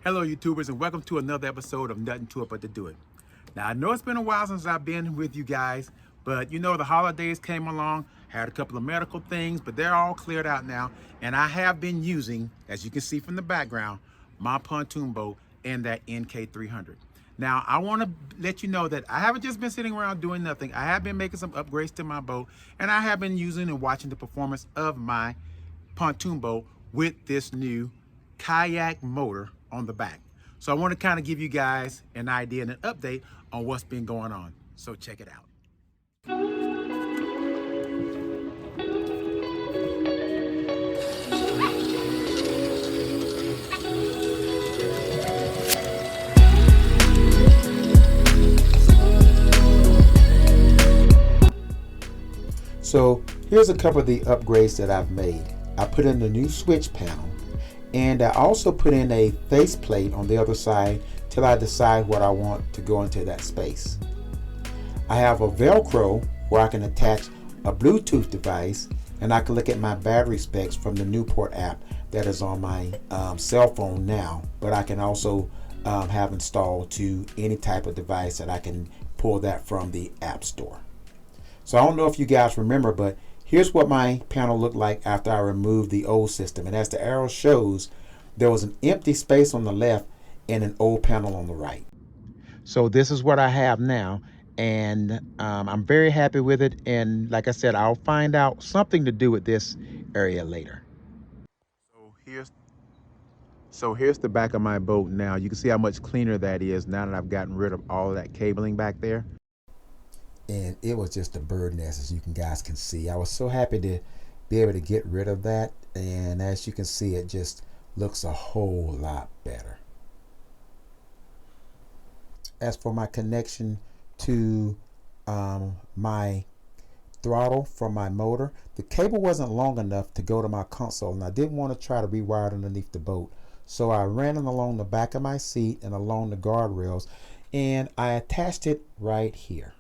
Hello YouTubers, and welcome to another episode of Nothing to It But to Do It. Now I know it's been a while since I've been with you guys, but you know the holidays came along, had a couple of medical things, but they're all cleared out now, and I have been using, as you can see from the background, my pontoon boat and that NK300. Now I want to let you know that I haven't just been sitting around doing nothing. I have been making some upgrades to my boat, and I have been using and watching the performance of my pontoon boat with this new Kayak motor on the back. So I want to kind of give you guys an idea and an update on what's been going on. So check it out. So here's a couple of the upgrades that I've made. I put in the new switch panel, and I also put in a faceplate on the other side till I decide what I want to go into that space. I have a Velcro where I can attach a Bluetooth device, and I can look at my battery specs from the Newport app that is on my cell phone now, but I can also have installed to any type of device that I can pull that from the App Store. So I don't know if you guys remember, but here's what my panel looked like after I removed the old system. And as the arrow shows, there was an empty space on the left and an old panel on the right. So this is what I have now, and I'm very happy with it. And like I said, I'll find out something to do with this area later. So here's the back of my boat now. You can see how much cleaner that is now that I've gotten rid of all of that cabling back there. And it was just a bird nest, as you guys can see. I was so happy to be able to get rid of that, and as you can see, it just looks a whole lot better. As for my connection to my throttle from my motor, the cable wasn't long enough to go to my console, and I didn't want to try to rewire it underneath the boat, so I ran it along the back of my seat and along the guardrails, and I attached it right here.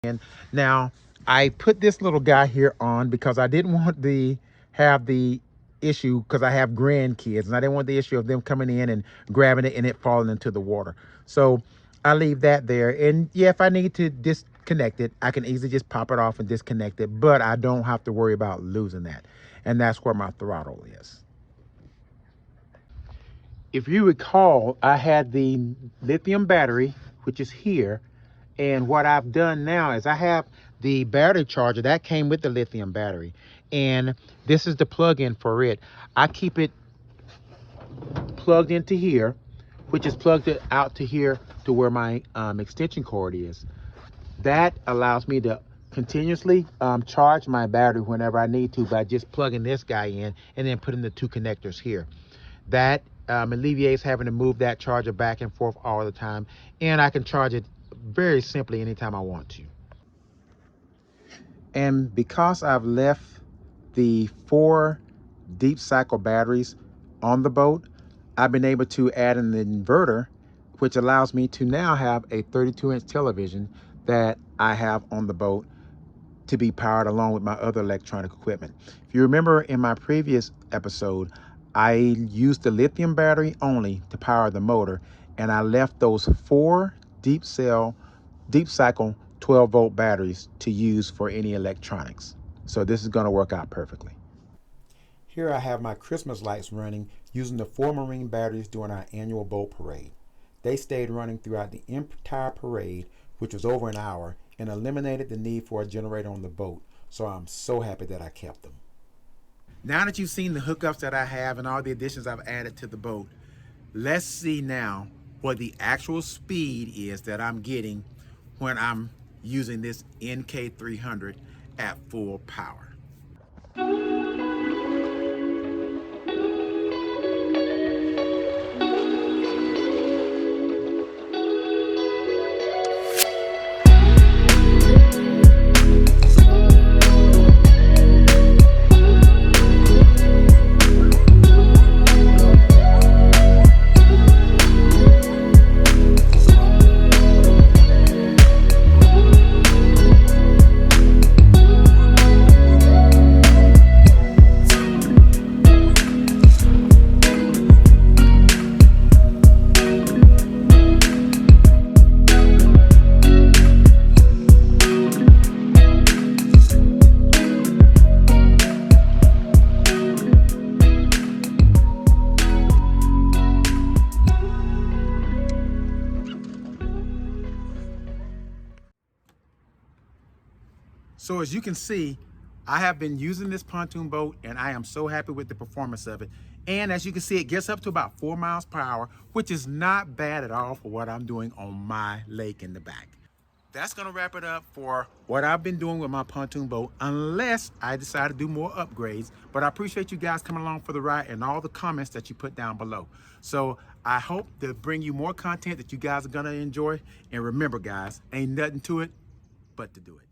And now I put this little guy here on because I didn't want to have the issue, because I have grandkids, and I didn't want the issue of them coming in and grabbing it and it falling into the water. So I leave that there, and yeah, if I need to disconnect it, I can easily just pop it off and disconnect it, but I don't have to worry about losing that. And that's where my throttle is. If you recall, I had the lithium battery, which is here. And what I've done now is I have the battery charger that came with the lithium battery, and this is the plug-in for it. I keep it plugged into here, which is plugged out to here to where my extension cord is. That allows me to continuously charge my battery whenever I need to by just plugging this guy in and then putting the two connectors here. That alleviates having to move that charger back and forth all the time, and I can charge it very simply anytime I want to. And because I've left the 4 deep cycle batteries on the boat, I've been able to add an inverter, which allows me to now have a 32-inch television that I have on the boat to be powered along with my other electronic equipment. If you remember in my previous episode, I used the lithium battery only to power the motor, and I left those 4 deep cycle 12-volt batteries to use for any electronics. So this is going to work out perfectly. Here I have my Christmas lights running using the 4 marine batteries during our annual boat parade. They stayed running throughout the entire parade, which was over an hour, and eliminated the need for a generator on the boat. So I'm so happy that I kept them. Now that you've seen the hookups that I have and all the additions I've added to the boat, let's see now what the actual speed is that I'm getting when I'm using this NK300 at full power. So as you can see, I have been using this pontoon boat and I am so happy with the performance of it. And as you can see, it gets up to about 4 miles per hour, which is not bad at all for what I'm doing on my lake in the back. That's gonna wrap it up for what I've been doing with my pontoon boat, unless I decide to do more upgrades. But I appreciate you guys coming along for the ride and all the comments that you put down below. So I hope to bring you more content that you guys are gonna enjoy. And remember guys, ain't nothing to it but to do it.